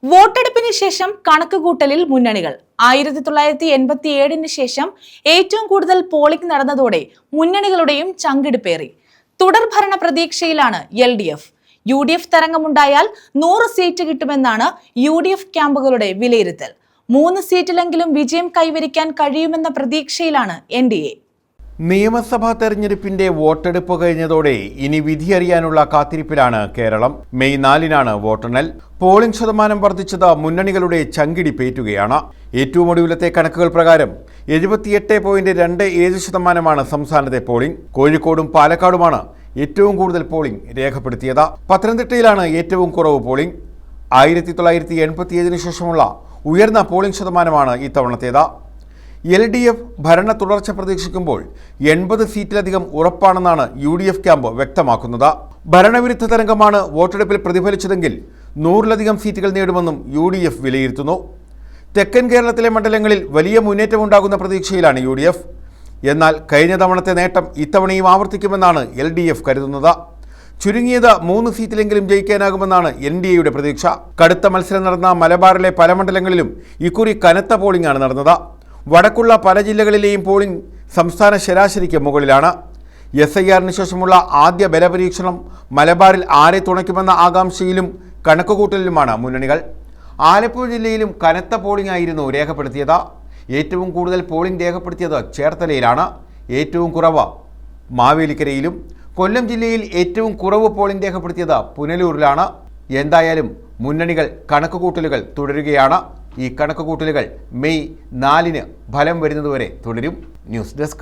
വോട്ടെടുപ്പിന് ശേഷം കണക്കുകൂട്ടലിൽ മുന്നണികൾ 1987 ശേഷം ഏറ്റവും കൂടുതൽ പോളിംഗ് നടന്നതോടെ മുന്നണികളുടെയും ചങ്കിടിപ്പേറി. തുടർഭരണ പ്രതീക്ഷയിലാണ് LDF. UDF തരംഗമുണ്ടായാൽ 100 സീറ്റ് കിട്ടുമെന്നാണ് UDF ക്യാമ്പുകളുടെ വിലയിരുത്തൽ. 3 സീറ്റിലെങ്കിലും വിജയം കൈവരിക്കാൻ കഴിയുമെന്ന പ്രതീക്ഷയിലാണ് NDA. നിയമസഭാ തെരഞ്ഞെടുപ്പിന്റെ വോട്ടെടുപ്പ് കഴിഞ്ഞതോടെ ഇനി വിധിയറിയാനുള്ള കാത്തിരിപ്പിലാണ് കേരളം. മെയ് 4-നാണ് വോട്ടെണ്ണൽ. പോളിംഗ് ശതമാനം വർദ്ധിച്ചത് മുന്നണികളുടെ ചങ്കിടിപ്പേറ്റുകയാണ്. ഏറ്റവും ഒടുവിലത്തെ കണക്കുകൾ പ്രകാരം 78.27% സംസ്ഥാനത്തെ പോളിംഗ്. കോഴിക്കോടും പാലക്കാടുമാണ് ഏറ്റവും കൂടുതൽ പോളിംഗ് രേഖപ്പെടുത്തിയത്. പത്തനംതിട്ടയിലാണ് ഏറ്റവും കുറവ് പോളിംഗ്. 1987 ശേഷമുള്ള ഉയർന്ന പോളിംഗ് ശതമാനമാണ് ഇത്തവണത്തേത്. LDF ഭരണ തുടർച്ച പ്രതീക്ഷിക്കുമ്പോൾ 80 സീറ്റിലധികം ഉറപ്പാണെന്നാണ് UDF ക്യാമ്പ് വ്യക്തമാക്കുന്നത്. ഭരണവിരുദ്ധ തരംഗമാണ് വോട്ടെടുപ്പിൽ പ്രതിഫലിച്ചതെങ്കിൽ 100-ലധികം സീറ്റുകൾ നേടുമെന്നും UDF വിലയിരുത്തുന്നു. തെക്കൻ കേരളത്തിലെ മണ്ഡലങ്ങളിൽ വലിയ മുന്നേറ്റമുണ്ടാകുന്ന പ്രതീക്ഷയിലാണ് UDF. എന്നാൽ കഴിഞ്ഞ തവണത്തെ നേട്ടം ഇത്തവണയും ആവർത്തിക്കുമെന്നാണ് LDF കരുതുന്നത്. ചുരുങ്ങിയത് 3 സീറ്റിലെങ്കിലും ജയിക്കാനാകുമെന്നാണ് NDAയുടെ പ്രതീക്ഷ. കടുത്ത മത്സരം നടന്ന മലബാറിലെ പല മണ്ഡലങ്ങളിലും ഇക്കുറി കനത്ത പോളിംഗാണ് നടന്നത്. വടക്കുള്ള പല ജില്ലകളിലെയും പോളിംഗ് സംസ്ഥാന ശരാശരിക്ക് മുകളിലാണ്. SIR-ന് ശേഷമുള്ള ആദ്യ ബലപരീക്ഷണം മലബാറിൽ ആരെ തുണയ്ക്കുമെന്ന ആകാംക്ഷയിലും കണക്കുകൂട്ടലിലുമാണ് മുന്നണികൾ. ആലപ്പുഴ ജില്ലയിലും കനത്ത പോളിംഗ് ആയിരുന്നു രേഖപ്പെടുത്തിയത്. ഏറ്റവും കൂടുതൽ പോളിംഗ് രേഖപ്പെടുത്തിയത് ചേർത്തലയിലാണ്. ഏറ്റവും കുറവ് മാവേലിക്കരയിലും. കൊല്ലം ജില്ലയിൽ ഏറ്റവും കുറവ് പോളിംഗ് രേഖപ്പെടുത്തിയത് പുനലൂരിലാണ്. എന്തായാലും മുന്നണികൾ കണക്കുകൂട്ടലുകൾ തുടരുകയാണ്. ഈ കണക്കുകൂട്ടലുകൾ മെയ് 4-ന് ഫലം വരുന്നതുവരെ തുടരും. News desk.